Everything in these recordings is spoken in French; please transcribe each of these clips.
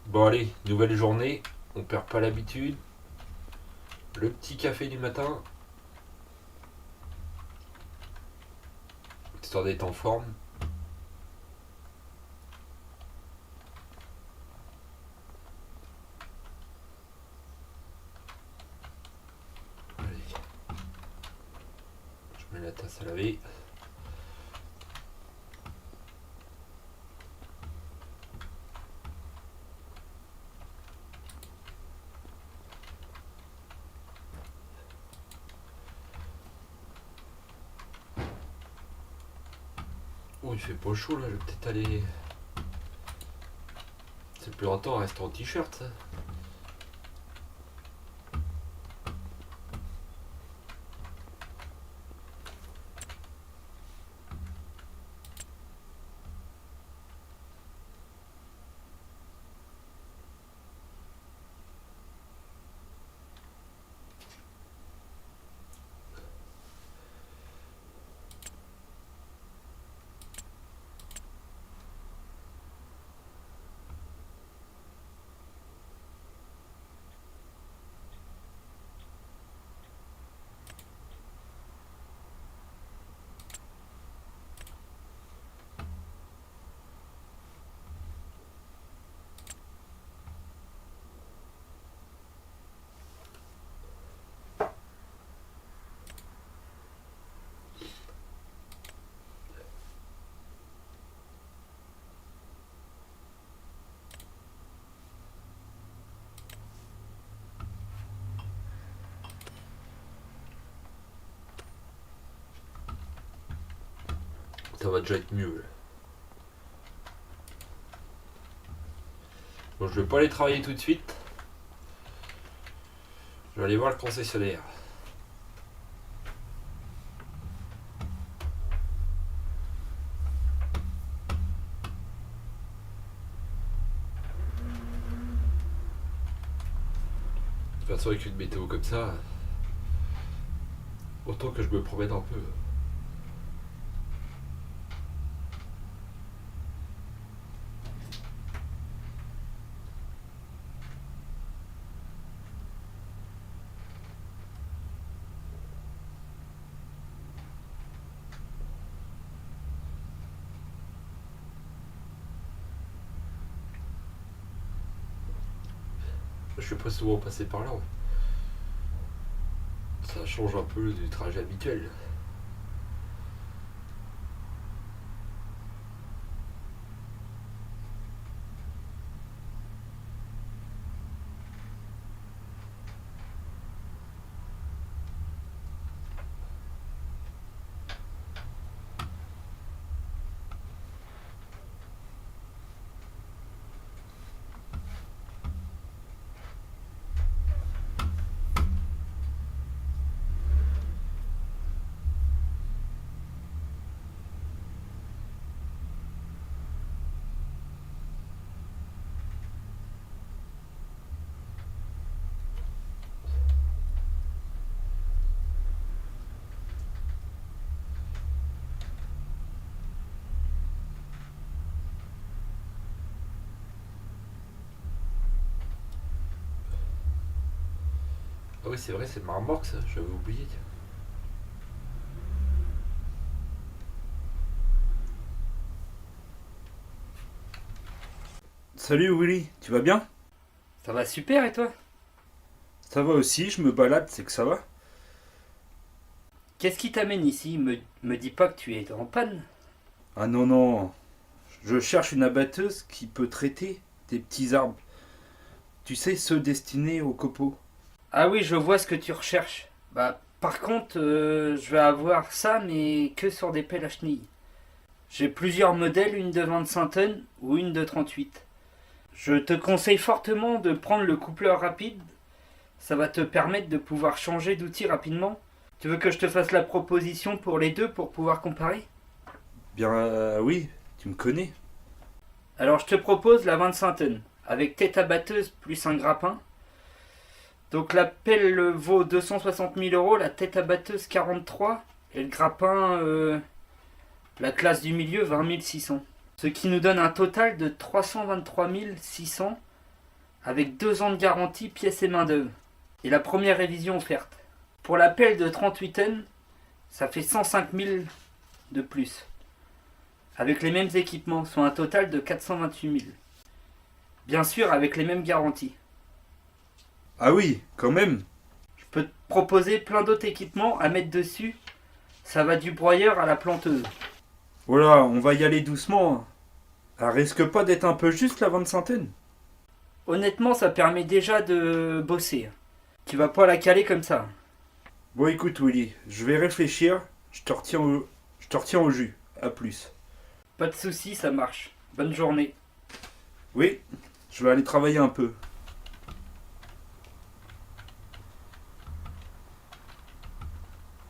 Bon allez, nouvelle journée, on perd pas l'habitude. Le petit café du matin, histoire d'être en forme. Allez, je mets la tasse à laver. Oh, il fait pas chaud là, je vais peut-être aller. C'est plus longtemps, reste en t-shirt ça. Ça va déjà être mieux là. Bon, je vais pas aller travailler tout de suite. Je vais aller voir le concessionnaire. De toute façon, avec une météo comme ça, autant que je me promène un peu. Je suis pas souvent passé par là. Ça change un peu du trajet habituel. oui, c'est vrai, c'est le marmorque ça, j'avais oublié. Tiens. Salut Willy, tu vas bien? Ça va super et toi? Ça va aussi, je me balade, c'est que ça va? Qu'est-ce qui t'amène ici? Me dis pas que tu es en panne. Ah non, non, je cherche une abatteuse qui peut traiter des petits arbres. Tu sais, ceux destinés aux copeaux. Ah oui, je vois ce que tu recherches. Bah, par contre, je vais avoir ça, mais que sur des pelles à chenilles. J'ai plusieurs modèles, une de 25 tonnes ou une de 38. Je te conseille fortement de prendre le coupleur rapide. Ça va te permettre de pouvoir changer d'outil rapidement. Tu veux que je te fasse la proposition pour les deux pour pouvoir comparer? Bien, oui, tu me connais. Alors je te propose la 25 tonnes, avec tête abatteuse plus un grappin. Donc la pelle vaut 260 000 euros, la tête abatteuse 43, et le grappin, la classe du milieu 20 600. Ce qui nous donne un total de 323 600 avec 2 ans de garantie pièces et main d'œuvre. Et la première révision offerte. Pour la pelle de 38 tonnes, ça fait 105 000 de plus. Avec les mêmes équipements, soit un total de 428 000. Bien sûr, avec les mêmes garanties. Ah oui, quand même. Je peux te proposer plein d'autres équipements à mettre dessus. Ça va du broyeur à la planteuse. Voilà, on va y aller doucement. Elle risque pas d'être un peu juste la 25aine? Honnêtement, ça permet déjà de bosser. Tu vas pas la caler comme ça. Bon écoute Willy, je vais réfléchir, je te retiens au jus. À plus. Pas de soucis, ça marche. Bonne journée. Oui, je vais aller travailler un peu.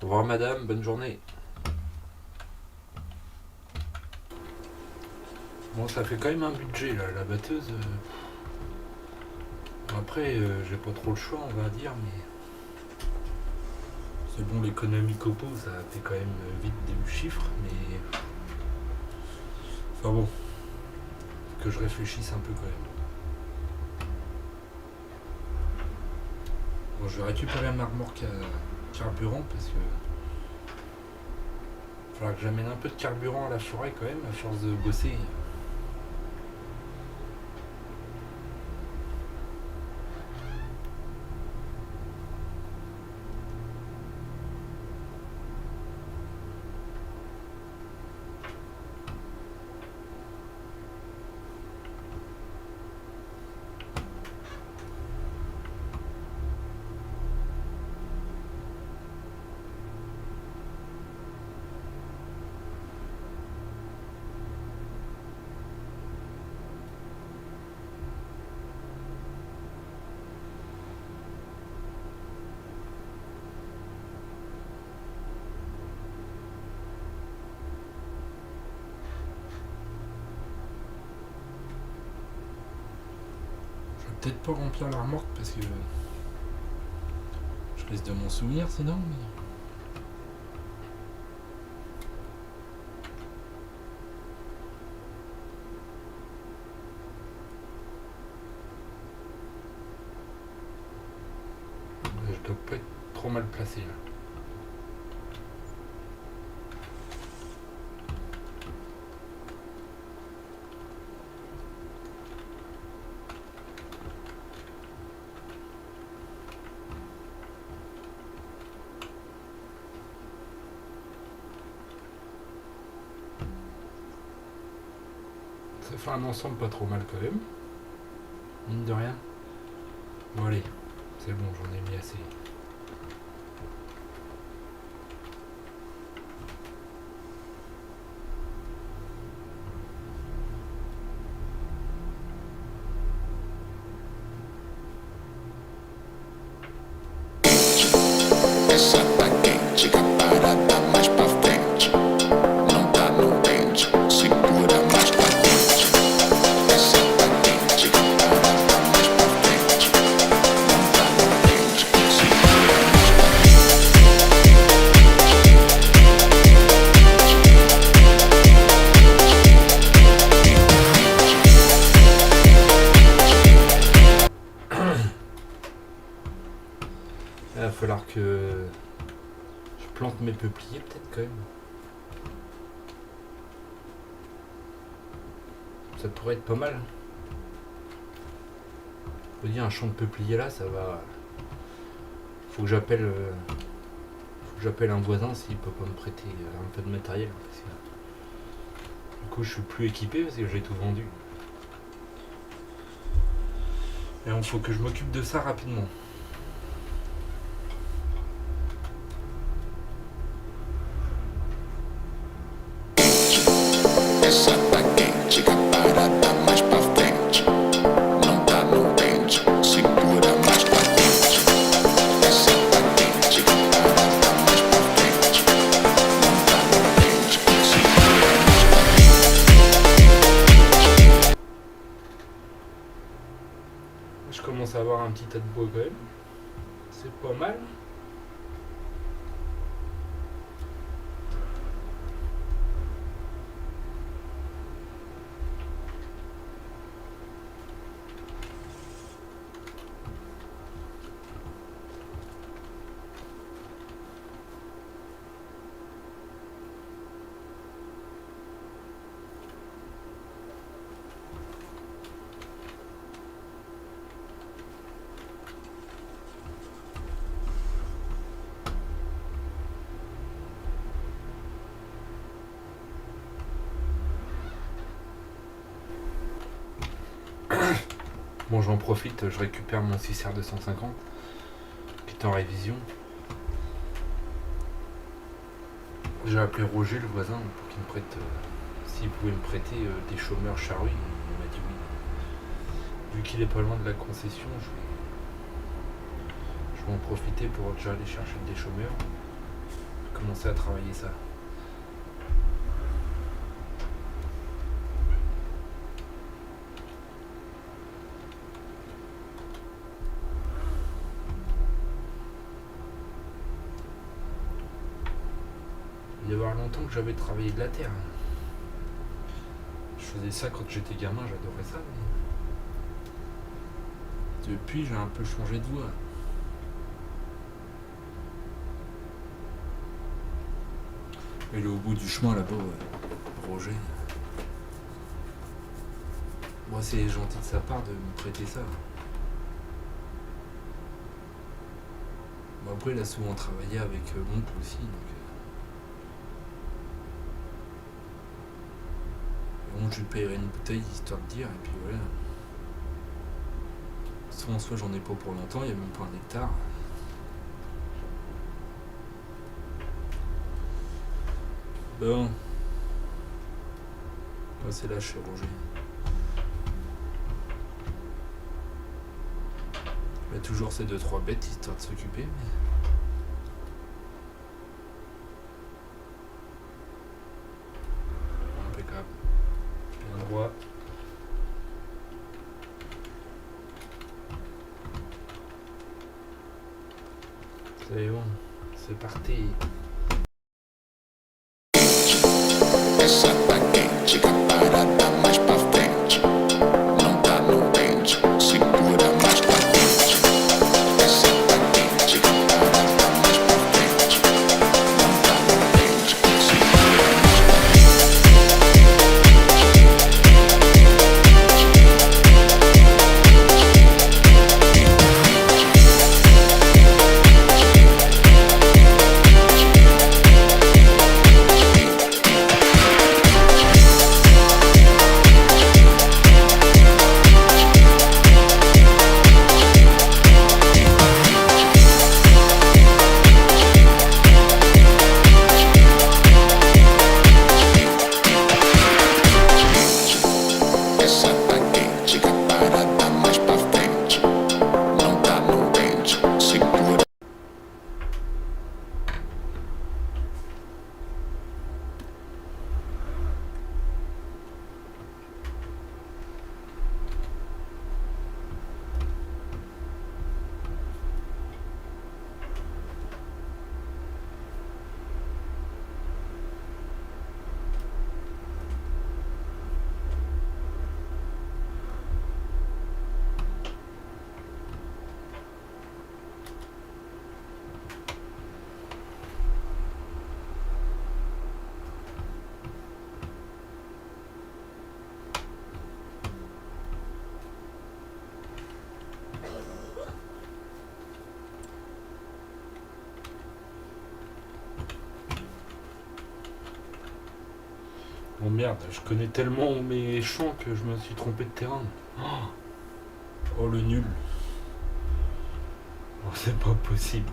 Au revoir madame, bonne journée. Bon, ça fait quand même un budget là, la batteuse. Après, j'ai pas trop le choix, on va dire, mais. C'est bon, l'économie copo, ça fait quand même vite des chiffres, mais. Enfin bon, que je réfléchisse un peu quand même. Bon, je vais récupérer ma remorque à carburant parce que. Il faudra que j'amène un peu de carburant à la forêt quand même, à force de bosser. Je vais peut-être pas remplir la remorque parce que. Je risque de m'en souvenir sinon, mais. Je dois pas être trop mal placé là. Ça fait un ensemble pas trop mal quand même. Mine de rien. Bon allez, c'est bon, j'en ai mis assez. Essa tá quente, que a parada mais pra frente. Não tá no dente, segura mais pra frente. Essa tá quente, que a parada mais pra frente. Não tá no dente, segura mais pra falloir que je plante mes peupliers peut-être quand même. Ça pourrait être pas mal. Je veux dire, un champ de peupliers là, ça va. Faut que j'appelle un voisin s'il peut pas me prêter un peu de matériel. Parce que, du coup, je suis plus équipé parce que j'ai tout vendu. Et il faut que je m'occupe de ça rapidement. Essa tá quente, a parada mais pra frente. Não tá no pente, segura mais pra frente. Essa tá quente, a parada mais pra frente. Não tá no pente, segura mais pra frente. Je commence à avoir un petit tas de bois quand même. C'est pas mal. Bon, j'en profite, je récupère mon 6R 250 qui est en révision. J'ai appelé Roger, le voisin, pour qu'il me prête, s'il pouvait me prêter des chômeurs charrues. Il m'a dit oui. Vu qu'il est pas loin de la concession, je vais en profiter pour déjà aller chercher des chômeurs, commencer à travailler ça. Il y a longtemps que j'avais travaillé de la terre. Je faisais ça quand j'étais gamin, j'adorais ça. Mais depuis, j'ai un peu changé de voie. Et là, au bout du chemin, là-bas, Roger. Moi, c'est gentil de sa part de me prêter ça. Bon, après, il a souvent travaillé avec l'oncle aussi. Donc, je lui payerai une bouteille histoire de dire, et puis voilà. Soit en soi, j'en ai pas pour longtemps, il n'y a même pas un hectare. Bon. Ouais, c'est là chez Roger. Il y a toujours ces 2-3 bêtes histoire de s'occuper. Mais... impeccable. Bien droit. C'est bon, c'est parti. Essa tá quente, a parada mais pra frente. Não tá no pente, segura mais pra frente. Essa tá quente, a parada mais pra frente. Não tá no pente, segura mais pra frente. Oh merde, je connais tellement mes champs que je me suis trompé de terrain. Oh le nul. Oh, c'est pas possible.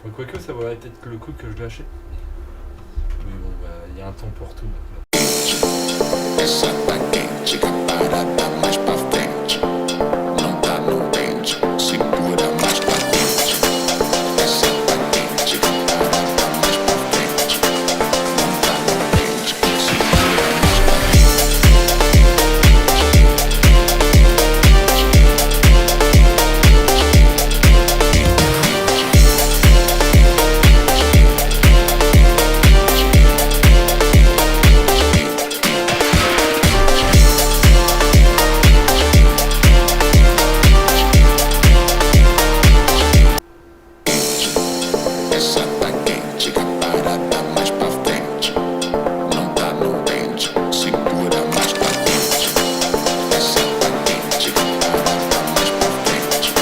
Enfin, quoique ça vaudrait peut-être le coup que je l'achète. Mais bon, bah, il y a un temps pour tout maintenant. Essa tá quente, caparada mais pra frente. Não tá no dente, segura mais pra frente. Essa tá quente, caparada mais pra frente. Não tá no dente, segura mais pra Essa tá quente, caparada mais pra frente. Não tá no dente, segura mais pra frente. Essa tá quente, caparada mais pra frente.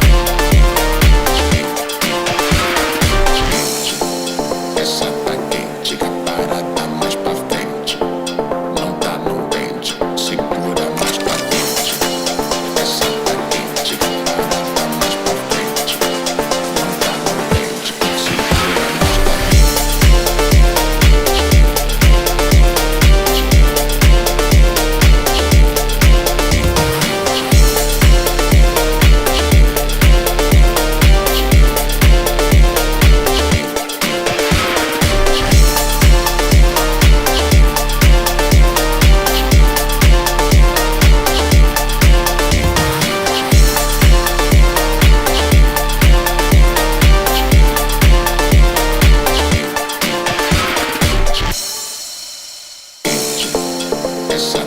Não tá no dente, segura mais pra Essa tá quente, caparada mais pra frente. Não tá no dente, segura mais pra frente. Essa tá quente, caparada mais pra frente. Não tá no dente, segura mais pra Essa